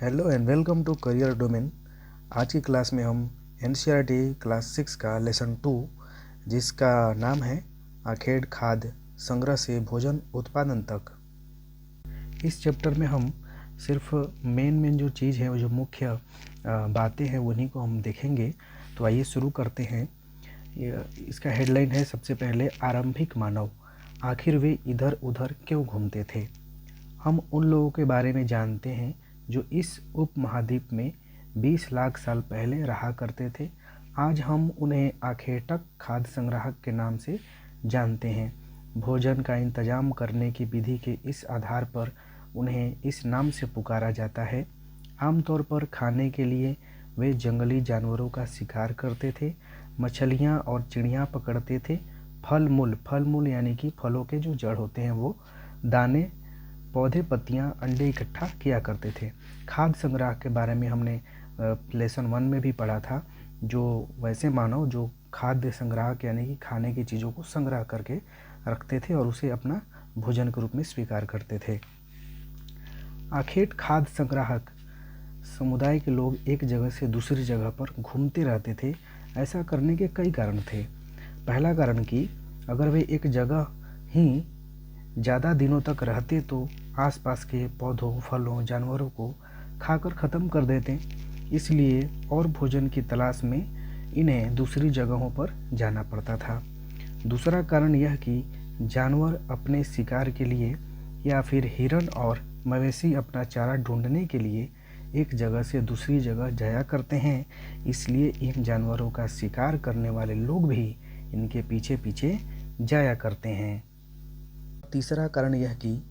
Hello and welcome to career domain. आज की class में हम एनसीईआरटी क्लास 6 का लेसन 2 जिसका नाम है आखेट खाद्य संग्रह से भोजन उत्पादन तक। इस चैप्टर में हम सिर्फ मेन जो चीज़ है, वो जो मुख्य बातें हैं उन्हीं को हम देखेंगे। तो आइए शुरू करते हैं। इसका हेडलाइन है सबसे पहले आरंभिक मानव, आखिर वे इधर उधर क्यों घूमते थे। हम उन लोगों के बारे में जानते हैं जो इस उपमहाद्वीप में 20 लाख साल पहले रहा करते थे। आज हम उन्हें आखेटक खाद्य संग्राहक के नाम से जानते हैं। भोजन का इंतजाम करने की विधि के इस आधार पर उन्हें इस नाम से पुकारा जाता है। आमतौर पर खाने के लिए वे जंगली जानवरों का शिकार करते थे, मछलियाँ और चिड़ियाँ पकड़ते थे। फल मूल यानी कि फलों के जो जड़ होते हैं वो, दाने, पौधे, पत्तियां, अंडे इकट्ठा किया करते थे। खाद्य संग्रह के बारे में हमने लेसन 1 में भी पढ़ा था। जो वैसे मानव जो खाद्य संग्राहक यानी कि खाने की चीज़ों को संग्रह करके रखते थे और उसे अपना भोजन के रूप में स्वीकार करते थे। आखेट खाद्य संग्राहक समुदाय के लोग एक जगह से दूसरी जगह पर घूमते रहते थे। ऐसा करने के कई कारण थे। पहला कारण कि अगर वे एक जगह ही ज़्यादा दिनों तक रहते तो आसपास के पौधों, फलों, जानवरों को खाकर ख़त्म कर देते। इसलिए और भोजन की तलाश में इन्हें दूसरी जगहों पर जाना पड़ता था। दूसरा कारण यह कि जानवर अपने शिकार के लिए या फिर हिरन और मवेशी अपना चारा ढूंढने के लिए एक जगह से दूसरी जगह जाया करते हैं। इसलिए इन जानवरों का शिकार करने वाले लोग भी इनके पीछे पीछे जाया करते हैं। तीसरा कारण यह कि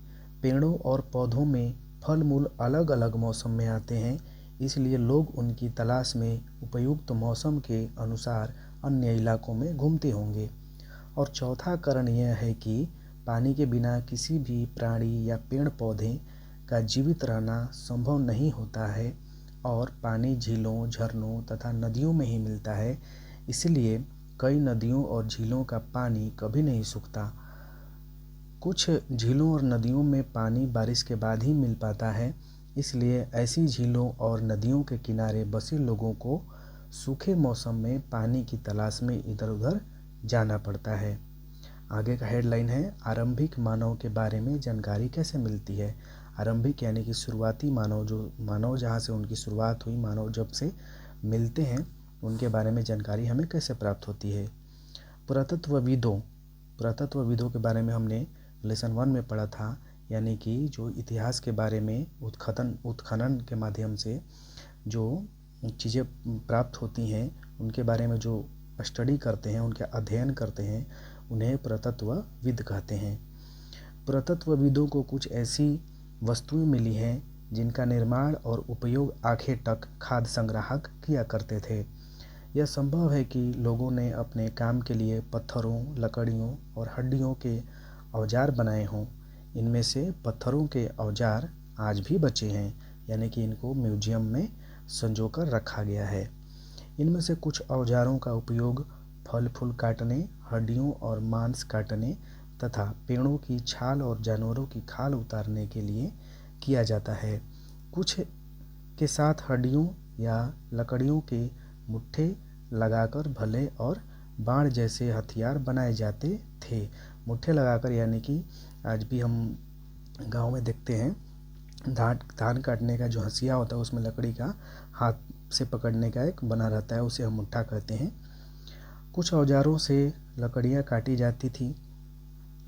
पेड़ों और पौधों में फल मूल अलग अलग मौसम में आते हैं, इसलिए लोग उनकी तलाश में उपयुक्त मौसम के अनुसार अन्य इलाकों में घूमते होंगे। और चौथा कारण यह है कि पानी के बिना किसी भी प्राणी या पेड़ पौधे का जीवित रहना संभव नहीं होता है और पानी झीलों, झरनों तथा नदियों में ही मिलता है। इसलिए कई नदियों और झीलों का पानी कभी नहीं सूखता। कुछ झीलों और नदियों में पानी बारिश के बाद ही मिल पाता है, इसलिए ऐसी झीलों और नदियों के किनारे बसे लोगों को सूखे मौसम में पानी की तलाश में इधर उधर जाना पड़ता है। आगे का हेडलाइन है आरंभिक मानव के बारे में जानकारी कैसे मिलती है। आरंभिक यानी कि शुरुआती मानव, जो मानव जहाँ से उनकी शुरुआत हुई, मानव जब से मिलते हैं उनके बारे में जानकारी हमें कैसे प्राप्त होती है। पुरातत्वविदों के बारे में हमने लेसन 1 में पढ़ा था, यानी कि जो इतिहास के बारे में उत्खनन के माध्यम से जो चीज़ें प्राप्त होती हैं उनके बारे में जो स्टडी करते हैं, उनका अध्ययन करते हैं, उन्हें पुरातत्वविद कहते हैं। पुरातत्वविदों को कुछ ऐसी वस्तुएं मिली हैं जिनका निर्माण और उपयोग आखेटक खाद्य संग्राहक किया करते थे। यह संभव है कि लोगों ने अपने काम के लिए पत्थरों, लकड़ियों और हड्डियों के औजार बनाए हों। इनमें से पत्थरों के औजार आज भी बचे हैं, यानी कि इनको म्यूजियम में संजोकर रखा गया है। इनमें से कुछ औजारों का उपयोग फल फूल काटने, हड्डियों और मांस काटने तथा पेड़ों की छाल और जानवरों की खाल उतारने के लिए किया जाता है। कुछ के साथ हड्डियों या लकड़ियों के मुट्ठे लगाकर भले और बाण जैसे हथियार बनाए जाते थे। मुट्ठे लगाकर यानी कि आज भी हम गांव में देखते हैं, धान काटने का जो हंसिया होता है उसमें लकड़ी का हाथ से पकड़ने का एक बना रहता है, उसे हम मुट्ठा कहते हैं। कुछ औजारों से लकड़ियां काटी जाती थी।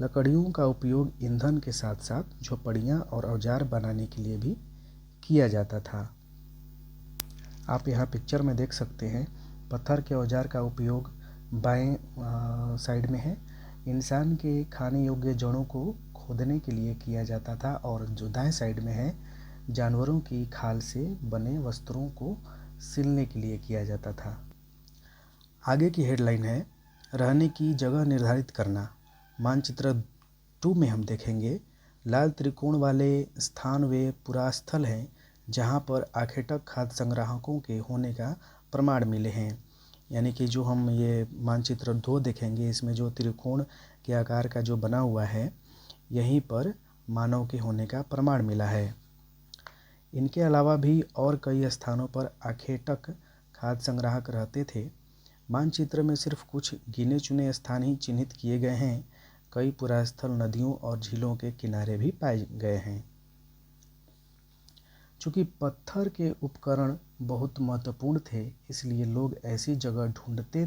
लकड़ियों का उपयोग ईंधन के साथ साथ झोपड़ियां और औजार बनाने के लिए भी किया जाता था। आप यहाँ पिक्चर में देख सकते हैं, पत्थर के औजार का उपयोग बाएं साइड में है। इंसान के खाने योग्य जड़ों को खोदने के लिए किया जाता था और जो दाएं साइड में है, जानवरों की खाल से बने वस्त्रों को सिलने के लिए किया जाता था। आगे की हेडलाइन है रहने की जगह निर्धारित करना। मानचित्र 2 में हम देखेंगे लाल त्रिकोण वाले स्थान वे पुरास्थल हैं जहां पर आखेटक खाद्य संग्राहकों के होने का प्रमाण मिले हैं। यानी कि जो हम ये मानचित्र 2 देखेंगे, इसमें जो त्रिकोण के आकार का जो बना हुआ है, यहीं पर मानव के होने का प्रमाण मिला है। इनके अलावा भी और कई स्थानों पर आखेटक खाद्य संग्राहक रहते थे। मानचित्र में सिर्फ कुछ गिने चुने स्थान ही चिन्हित किए गए हैं। कई पुरास्थल नदियों और झीलों के किनारे भी पाए गए हैं। चूँकि पत्थर के उपकरण बहुत महत्वपूर्ण थे, इसलिए लोग ऐसी जगह ढूंढते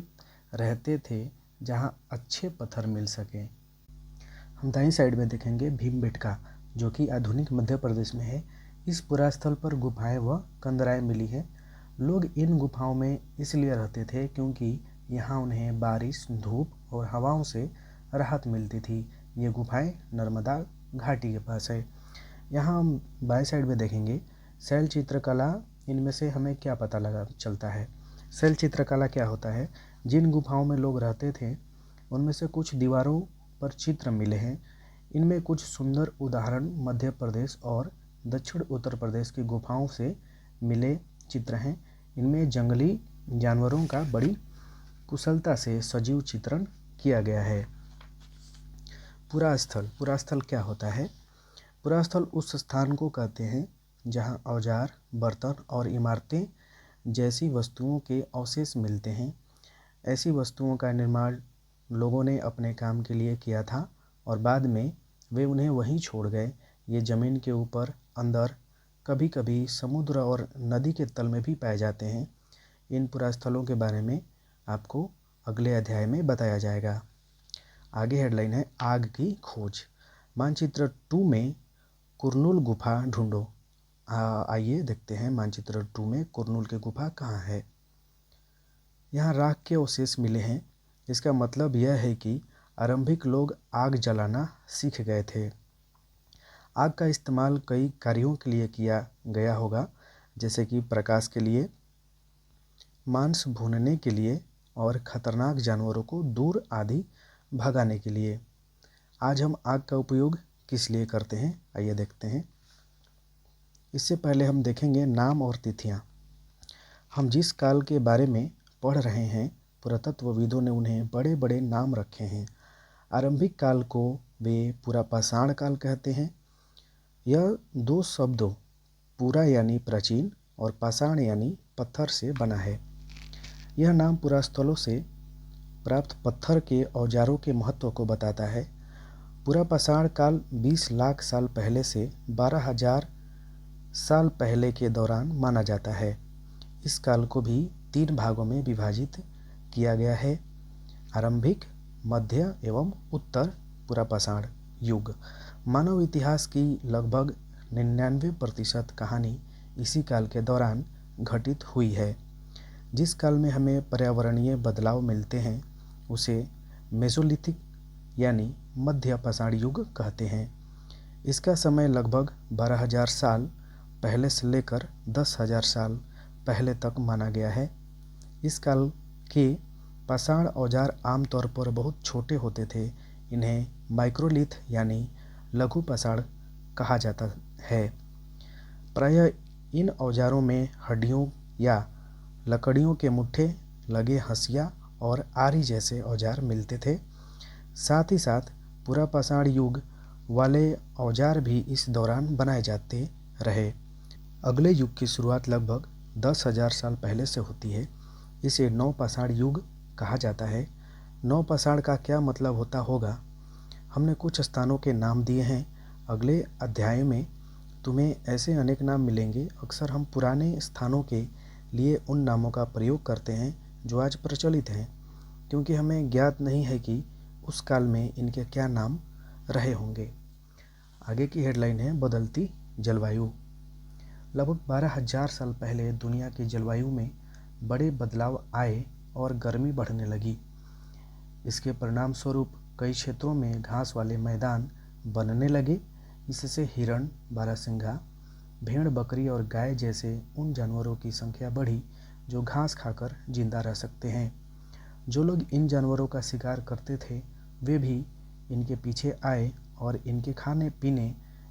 रहते थे जहां अच्छे पत्थर मिल सके। हम दाईं साइड में देखेंगे भीमबेटका, जो कि आधुनिक मध्य प्रदेश में है। इस पुरास्थल पर गुफाएं व कंदराएं मिली है। लोग इन गुफाओं में इसलिए रहते थे क्योंकि यहाँ उन्हें बारिश, धूप और हवाओं से राहत मिलती थी। ये गुफाएं नर्मदा घाटी के पास है। यहाँ हम बाएं साइड में देखेंगे शैल चित्रकला। इनमें से हमें क्या पता लगा चलता है? शैल चित्रकला क्या होता है? जिन गुफाओं में लोग रहते थे उनमें से कुछ दीवारों पर चित्र मिले हैं। इनमें कुछ सुंदर उदाहरण मध्य प्रदेश और दक्षिण उत्तर प्रदेश की गुफाओं से मिले चित्र हैं। इनमें जंगली जानवरों का बड़ी कुशलता से सजीव चित्रण किया गया है। पुरास्थल। पुरास्थल क्या होता है? पुरास्थल उस स्थान को कहते हैं जहां औजार, बर्तन और इमारतें जैसी वस्तुओं के अवशेष मिलते हैं। ऐसी वस्तुओं का निर्माण लोगों ने अपने काम के लिए किया था और बाद में वे उन्हें वहीं छोड़ गए। ये ज़मीन के ऊपर, अंदर, कभी कभी समुद्र और नदी के तल में भी पाए जाते हैं। इन पुरास्थलों के बारे में आपको अगले अध्याय में बताया जाएगा। आगे हेडलाइन है आग की खोज। मानचित्र 2 में कुरनूल गुफा ढूंढो। आइए देखते हैं मानचित्र 2 में कुरनूल की गुफा कहाँ है। यहाँ राख के अवशेष मिले हैं। इसका मतलब यह है कि आरंभिक लोग आग जलाना सीख गए थे। आग का इस्तेमाल कई कार्यों के लिए किया गया होगा, जैसे कि प्रकाश के लिए, मांस भूनने के लिए और खतरनाक जानवरों को दूर आदि भगाने के लिए। आज हम आग का उपयोग किस लिए करते हैं, आइए देखते हैं। इससे पहले हम देखेंगे नाम और तिथियां। हम जिस काल के बारे में पढ़ रहे हैं, पुरातत्वविदों ने उन्हें बड़े बड़े नाम रखे हैं। आरंभिक काल को वे पुरापाषाण काल कहते हैं। यह दो शब्दों पुरा यानी प्राचीन और पाषाण यानी पत्थर से बना है। यह नाम पुरास्थलों से प्राप्त पत्थर के औजारों के महत्व को बताता है। पुरापाषाण काल 20 लाख साल पहले से 12,000 साल पहले के दौरान माना जाता है। इस काल को भी 3 भागों में विभाजित किया गया है: आरंभिक, मध्य एवं उत्तर पुरापाषाण युग। मानव इतिहास की लगभग 99% कहानी इसी काल के दौरान घटित हुई है। जिस काल में हमें पर्यावरणीय बदलाव मिलते हैं उसे मेसोलिथिक यानी मध्य पाषाण युग कहते हैं। इसका समय लगभग 12,000 साल पहले से लेकर 10,000 साल पहले तक माना गया है। इस काल के पाषाण औजार आमतौर पर बहुत छोटे होते थे। इन्हें माइक्रोलिथ यानी लघु पाषाण कहा जाता है। प्रायः इन औजारों में हड्डियों या लकड़ियों के मुट्ठे लगे हंसिया और आरी जैसे औजार मिलते थे। साथ ही साथ पुरापाषाण युग वाले औजार भी इस दौरान बनाए जाते रहे। अगले युग की शुरुआत लगभग 10,000 साल पहले से होती है। इसे नवपाषाण युग कहा जाता है। नवपाषाण का क्या मतलब होता होगा? हमने कुछ स्थानों के नाम दिए हैं। अगले अध्याय में तुम्हें ऐसे अनेक नाम मिलेंगे। अक्सर हम पुराने स्थानों के लिए उन नामों का प्रयोग करते हैं जो आज प्रचलित हैं, क्योंकि हमें ज्ञात नहीं है कि उस काल में इनके क्या नाम रहे होंगे। आगे की हेडलाइन है बदलती जलवायु। लगभग 12,000 साल पहले दुनिया की जलवायु में बड़े बदलाव आए और गर्मी बढ़ने लगी। इसके परिणाम स्वरूप कई क्षेत्रों में घास वाले मैदान बनने लगे। इससे हिरण, बारहसिंगा, भेड़, बकरी और गाय जैसे उन जानवरों की संख्या बढ़ी जो घास खाकर जिंदा रह सकते हैं। जो लोग इन जानवरों का शिकार करते थे वे भी इनके पीछे आए और इनके खाने पीने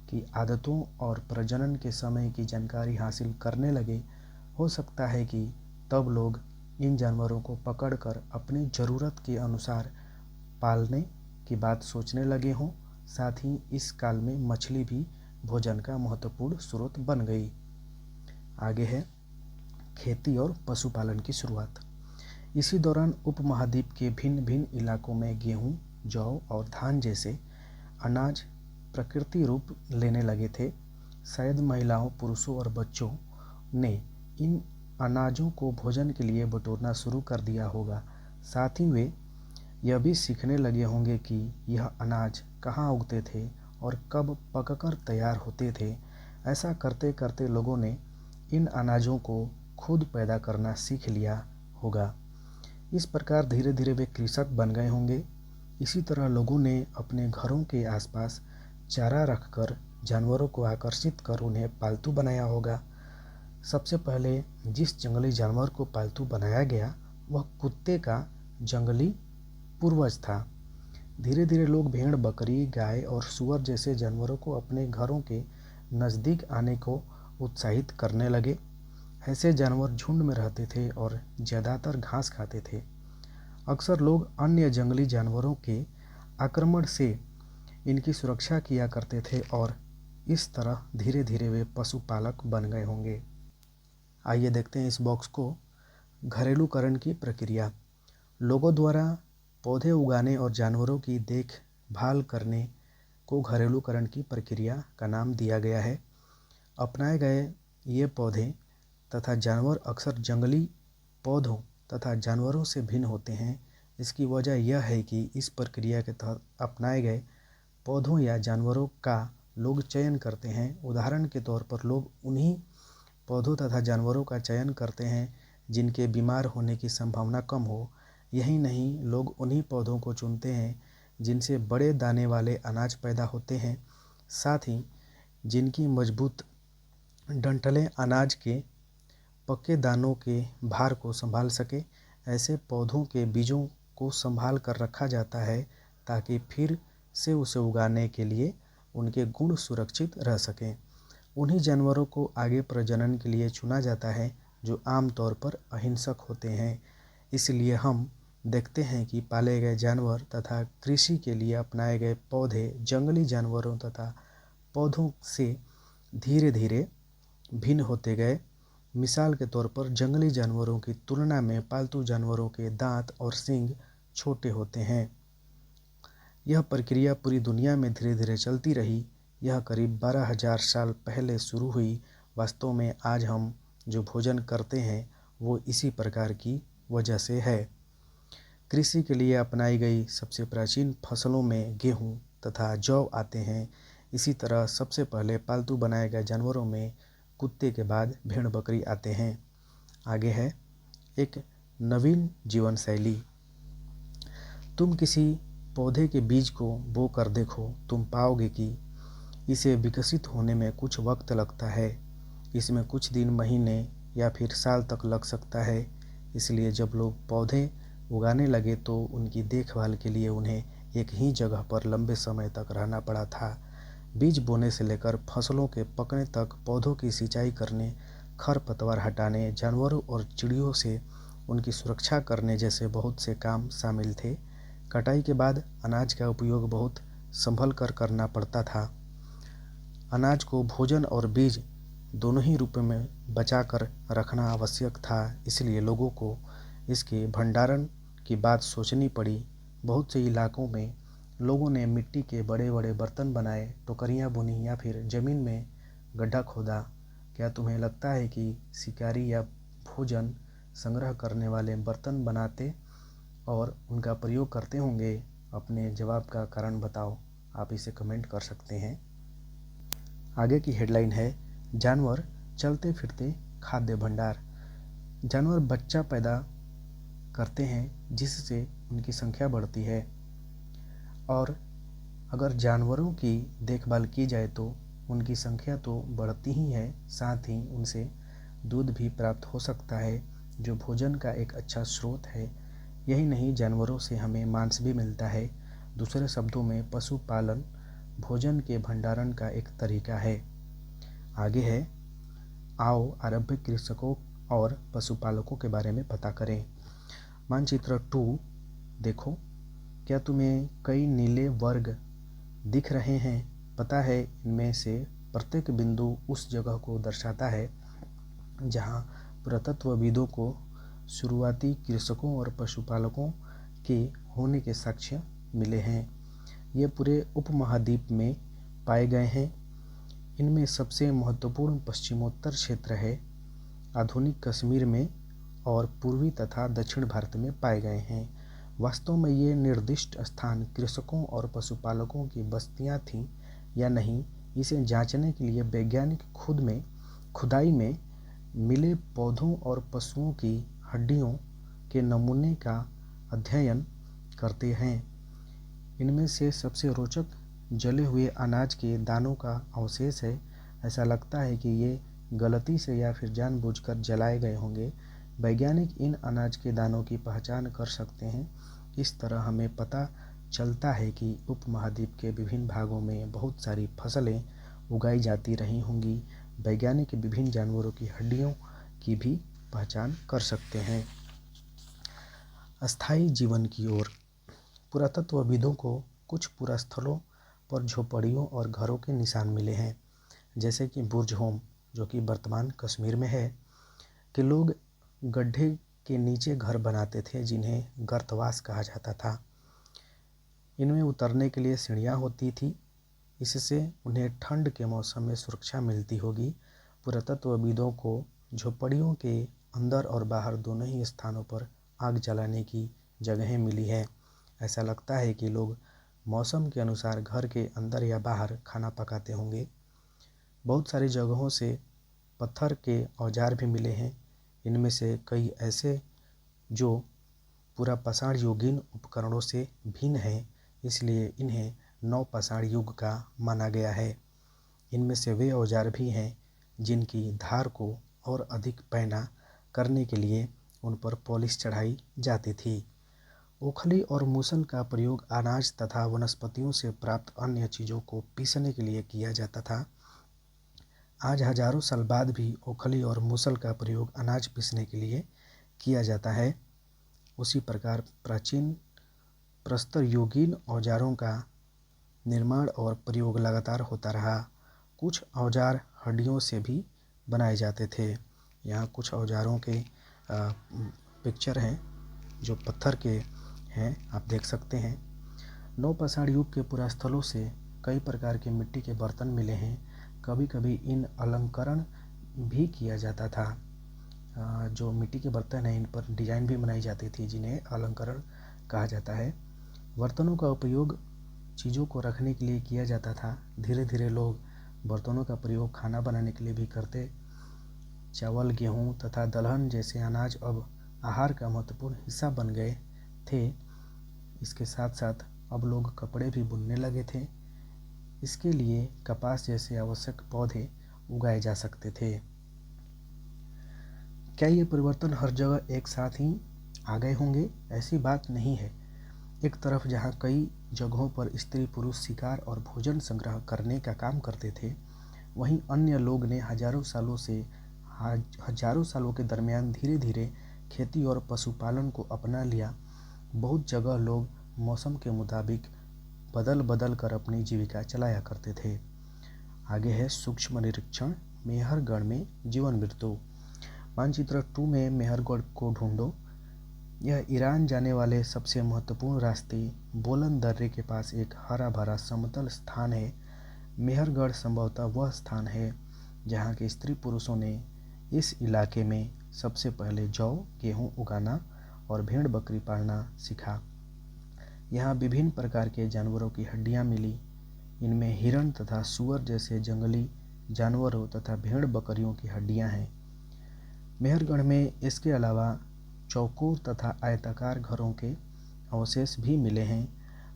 की आदतों और प्रजनन के समय की जानकारी हासिल करने लगे। हो सकता है कि तब लोग इन जानवरों को पकड़कर अपनी ज़रूरत के अनुसार पालने की बात सोचने लगे हों। साथ ही इस काल में मछली भी भोजन का महत्वपूर्ण स्रोत बन गई। आगे है खेती और पशुपालन की शुरुआत। इसी दौरान उपमहाद्वीप के भिन्न भिन्न इलाकों में गेहूं, जौ और धान जैसे अनाज प्रकृति रूप लेने लगे थे। शायद महिलाओं, पुरुषों और बच्चों ने इन अनाजों को भोजन के लिए बटोरना शुरू कर दिया होगा। साथ ही वे यह भी सीखने लगे होंगे कि यह अनाज कहाँ उगते थे और कब पककर तैयार होते थे। ऐसा करते करते लोगों ने इन अनाजों को खुद पैदा करना सीख लिया होगा। इस प्रकार धीरे धीरे वे कृषक बन गए होंगे। इसी तरह लोगों ने अपने घरों के आसपास चारा रखकर जानवरों को आकर्षित कर उन्हें पालतू बनाया होगा। सबसे पहले जिस जंगली जानवर को पालतू बनाया गया वह कुत्ते का जंगली पूर्वज था। धीरे धीरे लोग भेड़, बकरी, गाय और सूअर जैसे जानवरों को अपने घरों के नज़दीक आने को उत्साहित करने लगे। ऐसे जानवर झुंड में रहते थे और ज़्यादातर घास खाते थे। अक्सर लोग अन्य जंगली जानवरों के आक्रमण से इनकी सुरक्षा किया करते थे और इस तरह धीरे धीरे वे पशुपालक बन गए होंगे। आइए देखते हैं इस बॉक्स को। घरेलूकरण की प्रक्रिया। लोगों द्वारा पौधे उगाने और जानवरों की देखभाल करने को घरेलूकरण की प्रक्रिया का नाम दिया गया है। अपनाए गए ये पौधे तथा जानवर अक्सर जंगली पौधों तथा जानवरों से भिन्न होते हैं। इसकी वजह यह है कि इस प्रक्रिया के तहत अपनाए गए पौधों या जानवरों का लोग चयन करते हैं। उदाहरण के तौर पर लोग उन्हीं पौधों तथा जानवरों का चयन करते हैं जिनके बीमार होने की संभावना कम हो। यही नहीं, लोग उन्हीं पौधों को चुनते हैं जिनसे बड़े दाने वाले अनाज पैदा होते हैं। साथ ही जिनकी मजबूत डंठलें अनाज के पके दानों के भार को संभाल सके। ऐसे पौधों के बीजों को संभाल कर रखा जाता है ताकि फिर से उसे उगाने के लिए उनके गुण सुरक्षित रह सकें। उन्हीं जानवरों को आगे प्रजनन के लिए चुना जाता है जो आमतौर पर अहिंसक होते हैं। इसलिए हम देखते हैं कि पाले गए जानवर तथा कृषि के लिए अपनाए गए पौधे जंगली जानवरों तथा पौधों से धीरे धीरे भिन्न होते गए। मिसाल के तौर पर जंगली जानवरों की तुलना में पालतू जानवरों के दांत और सींग छोटे होते हैं। यह प्रक्रिया पूरी दुनिया में धीरे धीरे चलती रही। यह करीब 12,000 साल पहले शुरू हुई। वास्तव में आज हम जो भोजन करते हैं वो इसी प्रकार की वजह से है। कृषि के लिए अपनाई गई सबसे प्राचीन फसलों में गेहूं तथा जौ आते हैं। इसी तरह सबसे पहले पालतू बनाए गए जानवरों में कुत्ते के बाद भेड़, बकरी आते हैं। आगे है एक नवीन जीवन शैली। तुम किसी पौधे के बीज को बो कर देखो, तुम पाओगे कि इसे विकसित होने में कुछ वक्त लगता है। इसमें कुछ दिन, महीने या फिर साल तक लग सकता है। इसलिए जब लोग पौधे उगाने लगे तो उनकी देखभाल के लिए उन्हें एक ही जगह पर लंबे समय तक रहना पड़ा था। बीज बोने से लेकर फसलों के पकने तक पौधों की सिंचाई करने, खरपतवार हटाने, जानवरों और चिड़ियों से उनकी सुरक्षा करने जैसे बहुत से काम शामिल थे। कटाई के बाद अनाज का उपयोग बहुत संभल कर करना पड़ता था। अनाज को भोजन और बीज दोनों ही रूप में बचा कर रखना आवश्यक था। इसलिए लोगों को इसके भंडारण की बात सोचनी पड़ी। बहुत से इलाकों में लोगों ने मिट्टी के बड़े बड़े बर्तन बनाए, टोकरियाँ बुनी या फिर ज़मीन में गड्ढा खोदा। क्या तुम्हें लगता है कि शिकारी या भोजन संग्रह करने वाले बर्तन बनाते और उनका प्रयोग करते होंगे? अपने जवाब का कारण बताओ। आप इसे कमेंट कर सकते हैं। आगे की हेडलाइन है जानवर चलते फिरते खाद्य भंडार। जानवर बच्चा पैदा करते हैं जिससे उनकी संख्या बढ़ती है और अगर जानवरों की देखभाल की जाए तो उनकी संख्या तो बढ़ती ही है, साथ ही उनसे दूध भी प्राप्त हो सकता है जो भोजन का एक अच्छा स्रोत है। यही नहीं, जानवरों से हमें मांस भी मिलता है। दूसरे शब्दों में पशुपालन भोजन के भंडारण का एक तरीका है। आगे है आओ आरंभिक कृषकों और पशुपालकों के बारे में पता करें। मानचित्र 2 देखो। क्या तुम्हें कई नीले वर्ग दिख रहे हैं? पता है इनमें से प्रत्येक बिंदु उस जगह को दर्शाता है जहाँ पुरातत्वविदों को शुरुआती कृषकों और पशुपालकों के होने के साक्ष्य मिले हैं। ये पूरे उपमहाद्वीप में पाए गए हैं। इनमें सबसे महत्वपूर्ण पश्चिमोत्तर क्षेत्र है, आधुनिक कश्मीर में और पूर्वी तथा दक्षिण भारत में पाए गए हैं। वास्तव में ये निर्दिष्ट स्थान कृषकों और पशुपालकों की बस्तियां थीं या नहीं, इसे जांचने के लिए वैज्ञानिक खुदाई में मिले पौधों और पशुओं की हड्डियों के नमूने का अध्ययन करते हैं। इनमें से सबसे रोचक जले हुए अनाज के दानों का अवशेष है। ऐसा लगता है कि ये गलती से या फिर जानबूझकर जलाए गए होंगे। वैज्ञानिक इन अनाज के दानों की पहचान कर सकते हैं। इस तरह हमें पता चलता है कि उपमहाद्वीप के विभिन्न भागों में बहुत सारी फसलें उगाई जाती रही होंगी। वैज्ञानिक विभिन्न जानवरों की हड्डियों की भी पहचान कर सकते हैं। अस्थायी जीवन की ओर पुरातत्वविदों को कुछ पुरास्थलों पर झोपड़ियों और घरों के निशान मिले हैं, जैसे कि बुर्ज होम, जो कि वर्तमान कश्मीर में है, कि लोग गड्ढे के नीचे घर बनाते थे, जिन्हें गर्तवास कहा जाता था। इनमें उतरने के लिए सीढ़ियाँ होती थी, इससे उन्हें ठंड के मौसम में सुरक्षा मिलती होगी। पुरातत्वविदों को झोपड़ियों के अंदर और बाहर दोनों ही स्थानों पर आग जलाने की जगहें मिली है। ऐसा लगता है कि लोग मौसम के अनुसार घर के अंदर या बाहर खाना पकाते होंगे। बहुत सारी जगहों से पत्थर के औजार भी मिले हैं। इनमें से कई ऐसे जो पूरा पाषाण युगीन उपकरणों से भिन्न हैं, इसलिए इन्हें नवपाषाण युग का माना गया है। इनमें से वे औजार भी हैं जिनकी धार को और अधिक पैना करने के लिए उन पर पॉलिश चढ़ाई जाती थी। ओखली और मूसल का प्रयोग अनाज तथा वनस्पतियों से प्राप्त अन्य चीज़ों को पीसने के लिए किया जाता था। आज हजारों साल बाद भी ओखली और मूसल का प्रयोग अनाज पीसने के लिए किया जाता है। उसी प्रकार प्राचीन प्रस्तर युगीन औजारों का निर्माण और प्रयोग लगातार होता रहा। कुछ औजार हड्डियों से भी बनाए जाते थे। यहाँ कुछ औजारों के पिक्चर हैं जो पत्थर के हैं, आप देख सकते हैं। नवपाषाण युग के पुरास्थलों से कई प्रकार के मिट्टी के बर्तन मिले हैं। कभी कभी इन अलंकरण भी किया जाता था। जो मिट्टी के बर्तन हैं, इन पर डिजाइन भी बनाई जाती थी, जिन्हें अलंकरण कहा जाता है। बर्तनों का उपयोग चीज़ों को रखने के लिए किया जाता था। धीरे धीरे लोग बर्तनों का प्रयोग खाना बनाने के लिए भी करते। चावल, गेहूँ तथा दलहन जैसे अनाज अब आहार का महत्वपूर्ण हिस्सा बन गए थे। इसके साथ साथ अब लोग कपड़े भी बुनने लगे थे। इसके लिए कपास जैसे आवश्यक पौधे उगाए जा सकते थे। क्या ये परिवर्तन हर जगह एक साथ ही आ गए होंगे? ऐसी बात नहीं है। एक तरफ जहाँ कई जगहों पर स्त्री पुरुष शिकार और भोजन संग्रह करने का काम करते थे, वहीं अन्य लोग ने हजारों सालों के दरमियान धीरे धीरे खेती और पशुपालन को अपना लिया। बहुत जगह लोग मौसम के मुताबिक बदल कर अपनी जीविका चलाया करते थे। आगे है सूक्ष्म निरीक्षण, मेहरगढ़ में जीवन मृत्यु। मानचित्र 2 में मेहरगढ़ को ढूंढो। यह ईरान जाने वाले सबसे महत्वपूर्ण रास्ते बोलन दर्रे के पास एक हरा भरा समतल स्थान है। मेहरगढ़ संभवतः वह स्थान है जहाँ के स्त्री पुरुषों ने इस इलाके में सबसे पहले जौ, गेहूँ उगाना और भेड़ बकरी पालना सीखा। यहाँ विभिन्न प्रकार के जानवरों की हड्डियाँ मिली। इनमें हिरण तथा सूअर जैसे जंगली जानवरों तथा भेड़ बकरियों की हड्डियाँ हैं। मेहरगढ़ में इसके अलावा चौकोर तथा आयताकार घरों के अवशेष भी मिले हैं।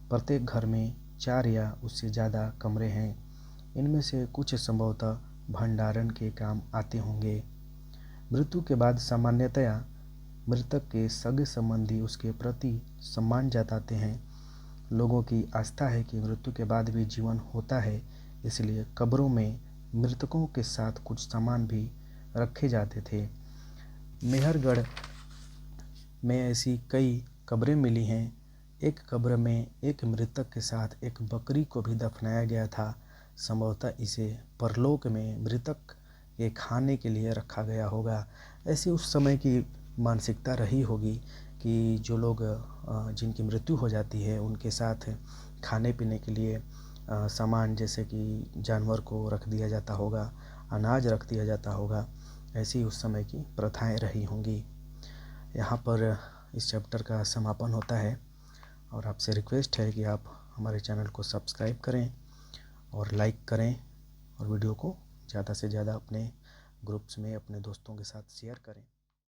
प्रत्येक घर में 4 या उससे ज़्यादा कमरे हैं। इनमें से कुछ संभवतः भंडारण के काम आते होंगे। मृत्यु के बाद सामान्यतया मृतक के सगे संबंधी उसके प्रति सम्मान जताते हैं। लोगों की आस्था है कि मृत्यु के बाद भी जीवन होता है, इसलिए कब्रों में मृतकों के साथ कुछ सामान भी रखे जाते थे। मेहरगढ़ में ऐसी कई कब्रें मिली हैं। एक कब्र में एक मृतक के साथ एक बकरी को भी दफनाया गया था। संभवतः इसे परलोक में मृतक ये खाने के लिए रखा गया होगा। ऐसी उस समय की मानसिकता रही होगी कि जो लोग जिनकी मृत्यु हो जाती है उनके साथ खाने पीने के लिए सामान जैसे कि जानवर को रख दिया जाता होगा, अनाज रख दिया जाता होगा। ऐसी उस समय की प्रथाएं रही होंगी। यहाँ पर इस चैप्टर का समापन होता है और आपसे रिक्वेस्ट है कि आप हमारे चैनल को सब्सक्राइब करें और लाइक करें और वीडियो को ज़्यादा से ज़्यादा अपने ग्रुप्स में अपने दोस्तों के साथ शेयर करें।